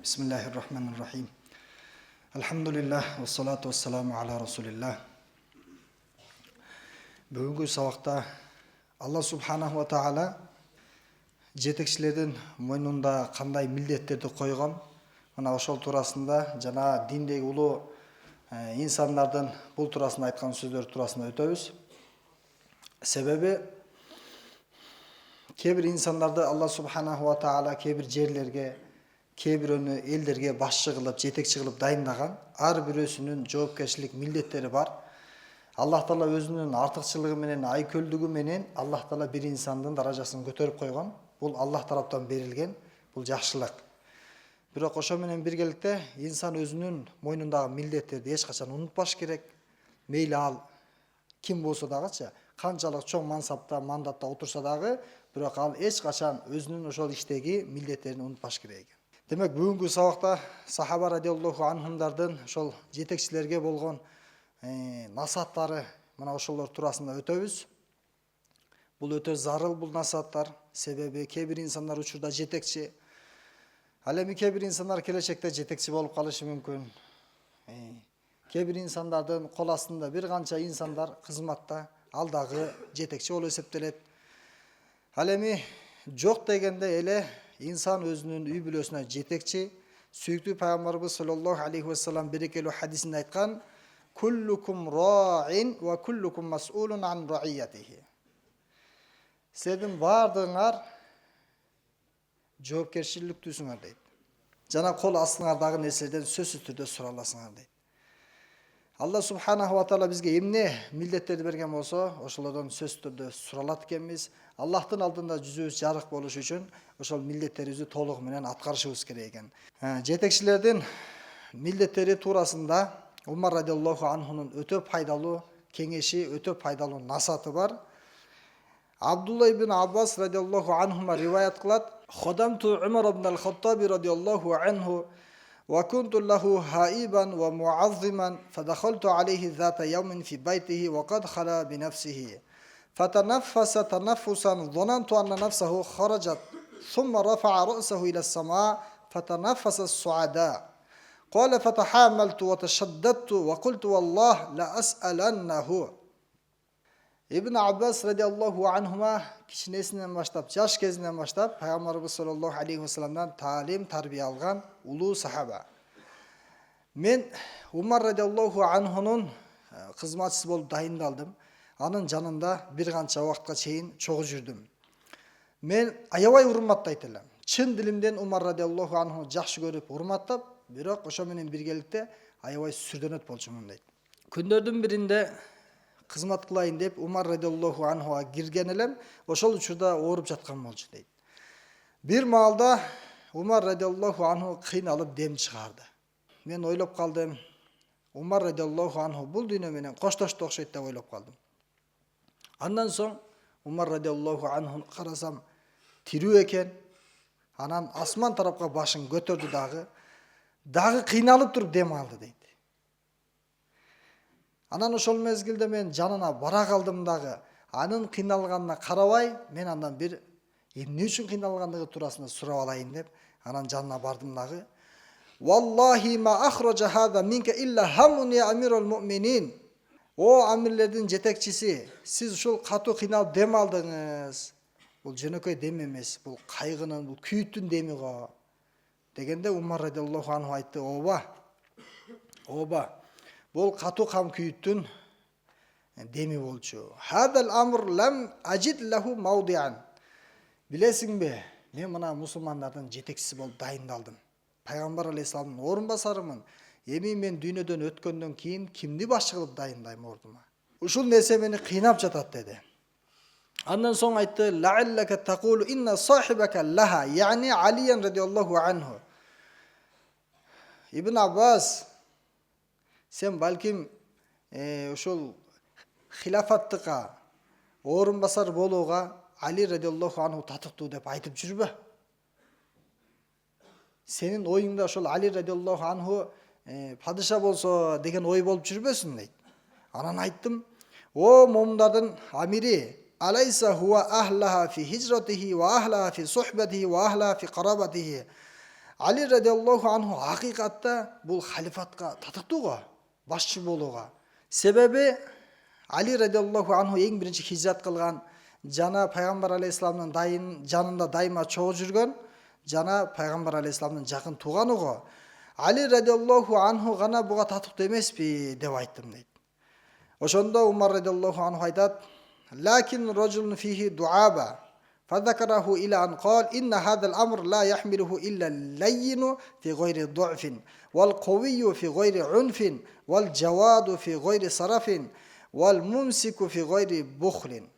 Bismillahirrahmanirrahim. Alhamdulillah, wassalatu wassalamu ala rasulillah. Бүгінгі сабақта Алла Субханаху ва Таала жетекшілердің мойнында қандай міндеттерді қойған, мына ошол турасында жана диндегі улуу инсандардын бұл турасында айткан сөздөр турасында өтөбүз. Себеби кейбір инсандарды Алла Субханаху ва Таала кейбір жерлерге, кейбірөөнү элдерге башчы кылып, жетекчи кылып дайындаган, ар бирөөсүнүн жоопкерчилик милдеттери бар. Аллах Таала өзүнүн артыкчылыгы менен, айкөлдүгү менен Аллах Таала бир инсандын даражасын көтөрүп койгон. Бул Аллах тараптан берилген, бул жакшылык. Бирок ошо менен биргеликте инсан өзүнүн мойнундагы милдеттерди эч качан унутпаш керек. Мейли ал ким болсо дагычы, канчалык чоң мансапта, мандатта отурса дагы, бирок ал эч качан өзүнүн ошол иштеги милдеттерин унутпаш керек. Демек, бүгүнкү сабакта сахаба радиаллаху анхумдардын ошол жетекчилерге болгон насааттары, мына ошолор туурасында өтөбүз. Бул өтө зарыл бул насааттар, себеби кээ бир инсандар учурда жетекчи, ал эми кээ бир инсандар келечекте жетекчи болуп калышы мүмкүн. Кээ бир инсандардын кол астында бир канча инсандар кызматта, ал дагы жетекчи болуп эсептелет. Ал эми жок дегенде эле инсан өзүнүн үй бүлөсүнө жетекчи. Сүйүктүү пайгамбарыбыз саллаллаху алейхи ва саллам берекелүү хадисинде айткан: "Куллукум раин ва куллукум мас'улун ан раиятихи." Силердин баардыгыңар жоопкерчиликтүүсүңөр дейт. Жана кол астыңардагы нерселерден сөзсүз түрдө сураласыңар дейт. Алла Субханаху ва Таала бизге эмне милдеттерди берген болсо, ошолордон сөзсүз түрдө суралат экенбиз. Аллахтын алдында жүзүбүз жарык болуш үчүн ошол милдеттерибизди толук менен аткарышыбыз керек экен. Жетекчилердин милдеттери туурасында Умар радиаллаху анхунун өтө пайдалуу кеңеши, өтө пайдалуу насааты бар. Абдулла ибн Аббас радиаллаху анхума риваят кылат: "Ходамту Умар ибн ал-Хаттаби радиаллаху анху ва кунту лаху хаибан ва муаззиман, фадахалту алейхи зата яумин фи байтихи ва кад хала би нафсихи. فتنفس تنفسا ظننت أن نفسه خرجت ثم رفع رأسه إلى السماء فتنفس الصعداء قال فتحاملت وتشددت وقلت والله لا أسألنه." Ибн Аббас радиаллаху анхума кичинесинен баштап, жаш кезинен баштап пайгамбарыбыз саллаллаху алейхи ва салламдан таалим, тарбия алган улуу сахаба. Мен Умар радиаллаху анхунун кызматчысы болуп дайындалдым. Анын жанында бир канча убакытка чейин чогуу жүрдүм. Мен аябай урматтайт элем. Чын дилимден Умар радиаллаху анху жакшы көрүп, урматтап, бирок ошо менен биргеликте аябай сүрдөнөт болчумун дейт. Күндөрдүн биринде кызмат кылайын деп Умар радиаллаху анхуга кирген элем, ошол учурда ооруп жаткан болчу дейт. Бир маалда Умар радиаллаху анху кыйналып дем чыгарды. Мен ойлоп калдым, Умар радиаллаху анху бул дүйнө менен коштошту окшойт деп ойлоп калдым. Андан соң Умар радиаллаху анху карасам тирүү экен. Анан асман тарапка башын көтөрдү дагы кыйналып туруп дем алды дейт. Анан ошол мезгилде мен жанына бара калдым дагы. Анын кыйналганына карабай, мен андан бир эмне үчүн кыйналгандыгы туурасында сурап алайын деп, анан жанына бардым дагы. "Валлахи ма ахраджа хада минка илля хамун я амирул муъминин." "О амирлердин жетекчиси, сиз ушул катуу кыйналып дем алдыңыз. Бул жөнөкөй дем эмес, бул кайгынын, бул күйүттүн деми го." Дегенде Умар радиаллаху анху айтты: "Ооба. Бул катуу кам күйүттүн деми болчу. Хадал амр лам ажид лаху маудиан." Билесиңби, мен мына мусулмандардын жетекчиси болуп дайындалдым. Пайгамбар алейхисаламдын орун басарымын. Эми мен дүйнөдөн өткөндөн кийин кимди башчы кылып дайындайм ордума? Ушул нерсе мени кыйнап жатат деди. Андан соң айтты: "Ла'аллака тaqulu инна сахибака лаха", яни Алиян радиаллаху анху. Ибн Аббас, сен балким ушул хилафаттыкка, орун басар болууга Али радиаллаху анху татыктуу деп айтып жүрбө. Сенин оюңда ошол Али радиаллаху анху падыша болсо деген ой болуп жүрбөсүн дейт. Анан айттым: "О момундардын амири, алайса хуа ахлаха фи хижратихи ва ахлаха фи сухбатихи ва ахлаха фи карабатихи." Али радиаллаху анху акыйкатта бул халифатка татыктуу башчы болууга. Себеби Али радиаллаху анху эң биринчи хижрат кылган, жана пайгамбар алейхисаламдын жанында дайыма чогуу жүргөн, жана пайгамбар алейхисаламдын жакын тууганы го. Али радиаллаху анху гана буга татыктуу эмеспи деп айттым дейт. Ошондо Умар радиаллаху анху айтат: "Лакин раджулун фихи дуаба, فذكره إلى أن قال إن هذا الأمر لا يحمله إلا اللين في غير ضعف والقوي في غير عنف والجواد في غير صرف والممسك في غير بخل."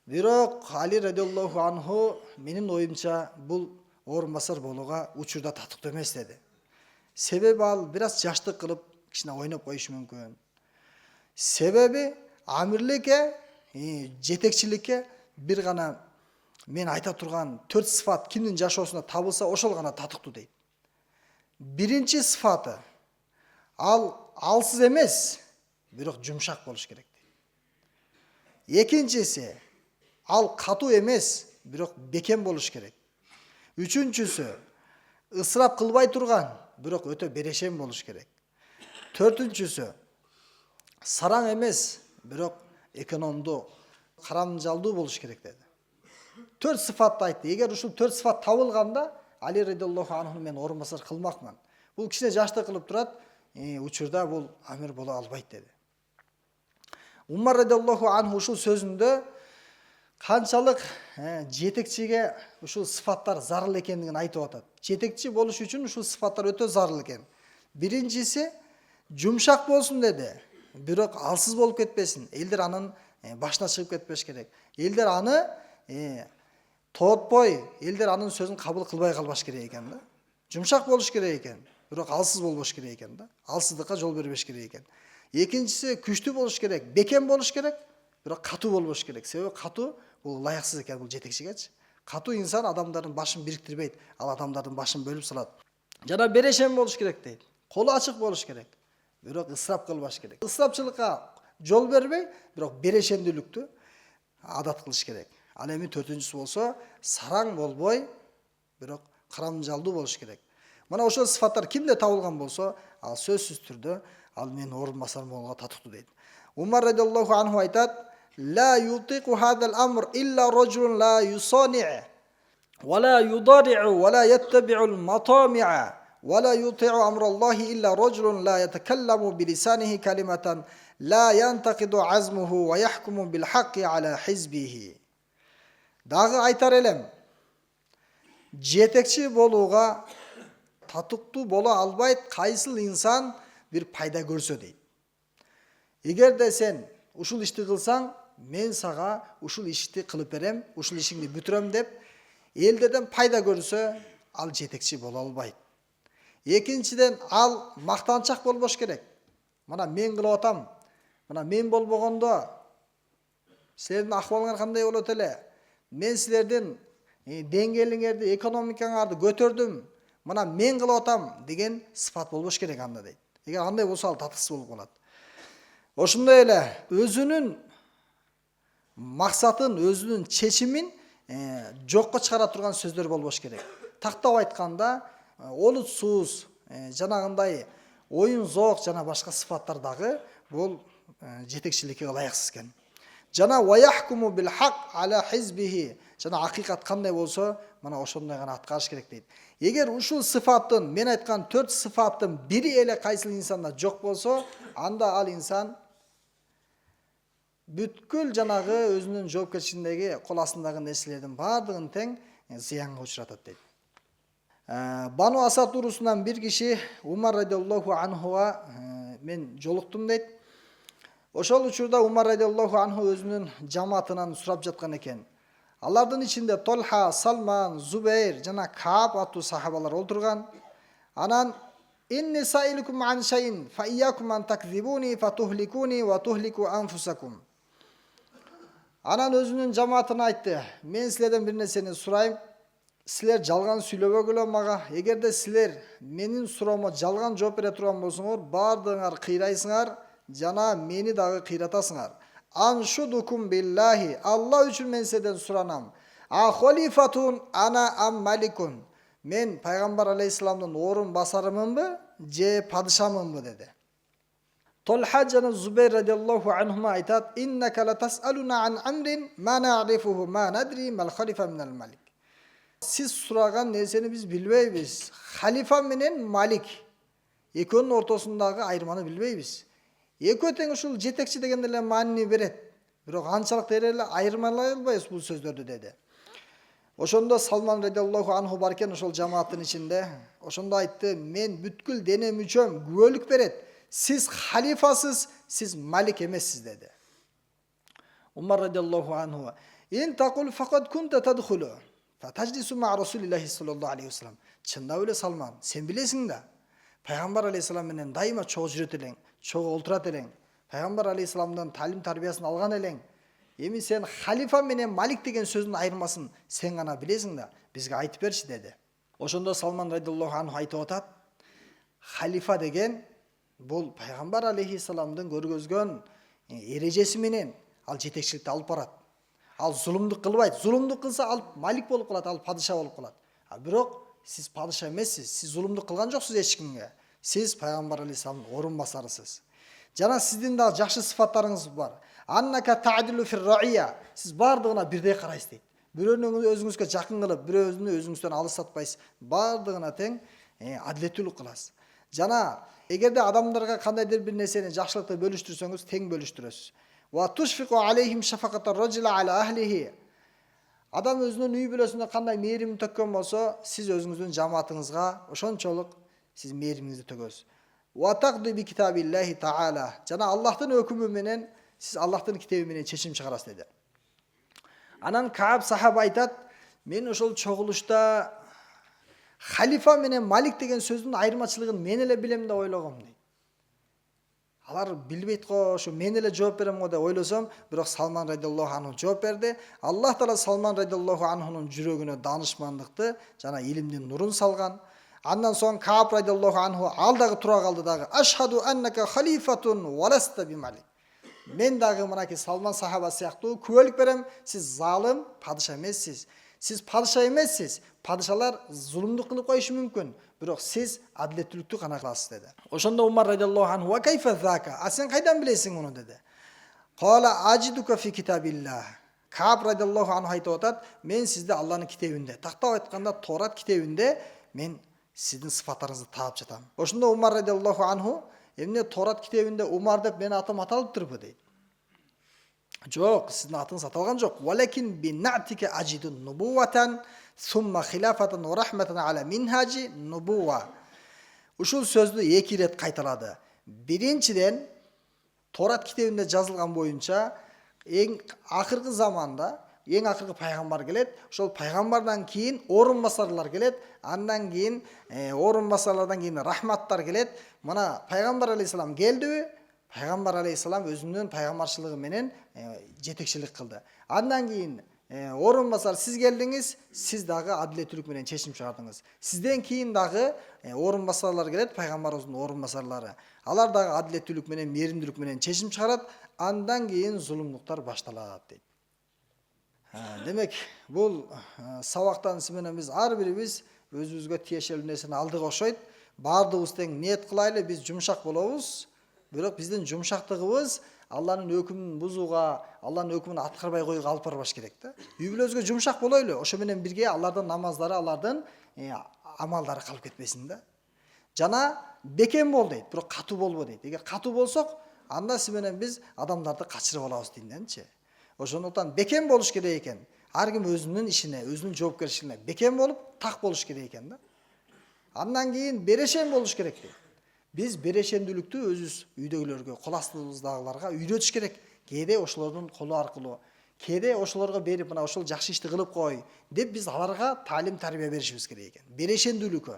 Бирок Али радиаллаху анху менин оюмча бул орунбасар болууга учурда татыктуу эмес деди. Себеби ал бир аз жаштык кылып кичине ойноп коюшу мүмкүн. Себеби амирликке, жетекчиликке бир гана мен айта турган 4 сыфат кимдин жашоосунда табылса ошол гана татыктуу дейт. Биринчи сыфаты ал алсыз эмес, бирок жумшак болуш керек дейт. Экинчиси ал катуу эмес, бирок бекем болуш керек. Үчүнчүсү ысырап кылбай турган, бирок өтө берешем болуш керек. Төртүнчүсү сараң эмес, бирок экономдуу, карамжалдуу болуш керек деди. 4 сыфатты айтты. Эгер ушул 4 сыфат табылганда, Али радиаллаху анху мен орунбасар кылмакмын. Бул кичине жашты кылып турат, учурда бул амир боло албайт деди. Умар радиаллаху анху ушул сөзүндө канчалык жетекчиге ушул сыфаттар зарыл экендигин айтып атат. Жетекчи болуш үчүн ушул сыфаттар өтө зарыл экен. Биринчиси жумшак болсун деди, бирок алсыз болуп кетпесин. Элдер анын башына чыгып кетпеш керек. Элдер аны тоотпой, элдер анын сөзүн кабыл кылбай калбаш керек экен да. Жумшак болуш керек экен, бирок алсыз болбош керек экен да. Алсыздыкка жол бербеш керек экен. Экинчиси күчтүү болуш керек, бекем болуш керек, бирок катуу болбош керек. Себеби катуу бул лаяксыз экен бул жетекчигечи. Катуу инсан адамдардын башын бириктирбейт, ал адамдардын башын бөлүп салат. Жана берешем болуш керек дейт. Колу ачык болуш керек, бирок ысырап кылбаш керек. Ысырапчылыкка жол бербей, бирок берешемдүүлүктү адат кылыш керек. Ал эми төртүнчүсү болсо сараң болбой, бирок карамжалдуу болуш керек. Мына ошол сыфаттар кимде табылган болсо, ал сөзсүз түрдө ал менин орунбасарым болууга татыктуу дейт. Умар радиаллаху анху айтат: "Ла ютиqu hadal amr illa rajulun la yusani' wa la yudari'u wa la yattabi'u al-matami'a wa la yuti'u amra Allahi illa rajulun la yatakallamu bi lisanihi kalimatan la yantaqidu azmuhu wa yahkumu bil haqqi ala hizbihi." Дагы айтар элем, жетекчи болууга татыктуу боло албайт кайсыл инсан бир пайда көрсө дейт. Эгерде сен ушул ишти кылсаң, мен сага ушул ишти кылып берем, ушул ишиңди бүтүрөм деп элдерден пайда көрсө, ал жетекчи боло албайт. Экинчиден, ал мактанчак болбош керек. Мына мен кылып атам, мына мен болбогондо силердин акыбалыңар кандай болот эле? Мен силердин деңгээлиңерди, экономикаңарды көтөрдүм. Мына мен кылып атам деген сыфат болбош керек анда дейт. Эгер андай болсо ал татыксыз болуп калат. Ошондой эле өзүнүн максатын, өзүнүн чечимин жокко чыгара турган сөздөр болбош керек. Тактап айтканда, олутсуз, жанагындай оюн зоок жана башка сыфаттар дагы бул жетекчиликке ылайыксыз экен. Жана ваяхкуму бил хак аля хизбихи. Жана акыйкат кандай болсо, мына ошондой гана аткарыш керек дейт. Эгер ушул сыфаттын, мен айткан 4 сыфаттын бири эле кайсыл инсанда жок болсо, анда ал инсан бүткүл жанагы өзүнүн жоопкерчилигиндеги кол астындагы нерселердин баардыгын тең зыянга учуратат дейт. Бану Асад урусунан бир киши Умар радиаллаху анхуга мен жолуктум дейт. Ошол учурда Умар радиаллаху анху өзүнүн жамаатынан сурап жаткан экен. Алардын ичинде Толха, Салман, Зубейр жана Кааб аттуу сахабалар олтурган. Анан инни саилукум ан шайин фа iyyakum an takzibuni fatuhlikuni wa tuhliku anfusakum. Анан өзүнүн жамаатына айтты: "Мен силерден бир нерсени сурайм. Силер жалган сүйлөбөгүлө мага. Эгерде силер менин суроомо жалган жооп бере турган болсоңор, баардыгыңар кыйрайсыңар жана мени дагы кыйратасыңар. Аншудукум биллахи. Алла үчүн мен силерден суранам. А халифатун ана ам маликун. мен пайгамбар алейхисаламдын орун басарымынбы же падышамынбы dedi. Толха жана Зубейр радиаллаху анхума айтат: "Иннака латасалуна ан амрин ма на'рифуху ма надри мал халифа минал малик." Сиз сураган нерсени биз билбейбиз. Халифа менен малик экөөнүн ортосундагы айырманы билбейбиз. Экөө тең ушул жетекчи дегенде эле маанини берет. Бирок анчалык эле айырмалай албайбыз бул сөздөрдү dedi. Ошондо Салман радиаллаху анху бар экен ошол жамааттын ичинде. Ошондо айтты: "Мен бүткүл дене мүчөм күбөлүк берет. Сиз халифасыз, сиз малик эмессиз" dedi. Умар радиаллаху анху: "Ин тaqul faqad kunta tadkhulu fa tajlisu ma Rasulillah sallallahu aleyhi ve sellem." Чындап эле Салман, сен билесиң да. Пайгамбар алейхисалам менен дайыма чогуу жүрөт элең, чогуу олтурат элең. Пайгамбар алейхисаламдан талим тарбиясын алган элең. Эми сен халифа менен малик деген сөздүн айырмасын сен гана билесиң да, бизге айтып берчи dedi. Ошондо Салман радиаллаху анху айтып атат: "Халифа деген бул пайгамбар алейхисаламдын көргөзгөн эрежеси менен ал жетекчиликти алып барат. Ал зулумдук кылбайт. Зулумдук кылса ал малик болуп калат, ал падыша болуп калат. Бирок сиз падыша эмессиз, сиз зулумдук кылган жоксуз эч кимге. Сиз пайгамбар алейхисаламдын орун басарысыз. Жана сиздин да жакшы сыфаттарыңыз бар. Аннака та'дилу фир раия. Сиз бардыгына бирдей карайсыз дейт. Бирөөнү өзүңүзгө жакын кылып, бирөөнү өзүңүздөн алыстатпайсыз. Бардыгына тең адилеттүүлүк кыласыз. Жана эгерде адамдарга кандайдыр бир нерсени жакшылыкты бөлүштүрсөңүз, тең бөлүштүрөсүз. Ва тушфиqu алейхим шафакатар раджила ала ахлихи. Адам өзүнүн үй бүлөсүнө кандай мээрим төккөн болсо, сиз өзүңүздүн жамаатыңызга ошончолук сиз мээримиңизди төгөсүз. Ва тaqdi би китабиллахи таала. Жана Аллахтын өкүмү менен сиз Аллахтын китеби менен чечим чыгарасыз dedi. Анан Кааб сахаба айтат: "Мен ошол чогулушта халифа менен малик деген сөздүн айырмачылыгын мен эле билем деп ойлогом" дейт. Алар билбейт го, ошо мен эле жооп берем го деп ойлосом, бирок Салман радиаллаху анху жооп берди. Аллах таала Салман радиаллаху анхунун жүрөгүнө данышмандыкты жана илимдин нурун салган. Андан соң Кааб радиаллаху анху ал дагы тура калды дагы: "Ашхаду аннака халифатун ва ласта би малик." Мен дагы мынакей Салман сахаба сыяктуу күбөлүк берем, сиз залым, падыша эмессиз. Сиз падыша эмессиз. Падышалар зулумдук кылып коюшу мүмкүн, бирок сиз адилеттүүлүктү гана кыласыз dedi. Ошондо Умар радиаллаху анху: "Ва кайфа зака?" А сен кайдан билесиң муну dedi. Кала ажидука фи китабилlah. Кааб радиаллаху анху айтып атат: "Мен сизди Алланын китебинде, тактап айтканда Торат китебинде мен сиздин сыфаттарыңызды таап жатам." Ошондо Умар радиаллаху анху: "Эмне Торат китебинде Умар деп менин атым аталыптырбы?" дейт. "Жок, сиздин атыңыз аталган жок. Валекин би нa'тика ажидун нубуватан сумма хилафатан ва рахматан ала минхажи нубува." Ушул сөздү эки ирет кайталады. Биринчиден, Торат китебинде жазылган боюнча эң акыркы заманда эң акыркы пайгамбар келет. Ошол пайгамбардан кийин орун басарлар келет. Андан кийин орун басарлардан кийин рахматтар келет. Мына пайгамбар алейхисалам келдиби? Пайгамбар алейхисалам өзүнүн пайгамбарчылыгы менен жетекчилик кылды. Андан кийин орун басар сиз келдиңиз, сиз дагы адилеттүүлүк менен чечим чыгардыңыз. Сизден кийин дагы орун басарлар келет, пайгамбарыбыздын орун басарлары. Алар дагы адилеттүүлүк менен, мээримдүүлүк менен чечим чыгарат. Андан кийин зулумдуктар башталат дейт. Демек, бул сабактан менен биз ар бирибиз өзүбүзгө тиешелүү нерсени алдык окшойт. Бардыгыбыз тең ниет кылайлы, биз жумшак болобуз. Бирок биздин жумшактыгыбыз Алланын өкүмүн бузууга, Алланын өкүмүн аткарбай коюуга алып барбаш керек да. Үй бүлөбүзгө жумшак болойлу. Ошо менен бирге алардын намаздары, алардын амалдары калып кетпесин да. Жана бекем бол дейт, бирок катуу болбо дейт. Эгер катуу болсок, анда сиз менен биз адамдарды качырып алабыз дейденчи. Ошондуктан бекем болуш керек экен. Ар ким өзүнүн ишине, өзүнүн жоопкерчилигине бекем болуп, так болуш керек экен да. Андан кийин берешен болуш керек дейт. Биз берешендүүлүктү өзүбүз үйдөгүлөргө, кол астыбыздагыларга үйрөтүш керек. Кээде ошолордун колу аркылуу, кээде ошолорго берип, мына ошол жакшы ишти кылып кой деп биз аларга талим тарбия беришибиз керек экен. Берешендүүлүккө.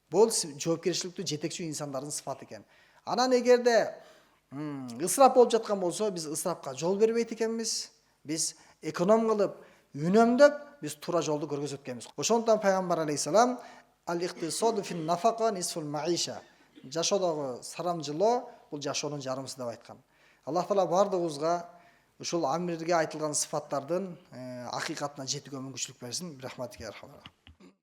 Бул жоопкерчиликтүү жетекчи инсандардын сыфаты экен. Анан эгерде ысырап болуп жаткан болсо, биз ысырапка жол бербейт экенбиз. Биз эконом кылып, үнөмдөп, биз туура жолду көргөзөт экенбиз. Ошондон пайгамбар алейхисалам ал-иктисаду фин нафака нисфул маиша. Жашоодогу сарамжылоо бул жашоонун жарымысы деп айткан. Аллах таала бардыгыбызга ушул амирге айтылган сыфаттардын акыйкатына жетүүгө мүмкүнчүлүк берсин. Рахматыга.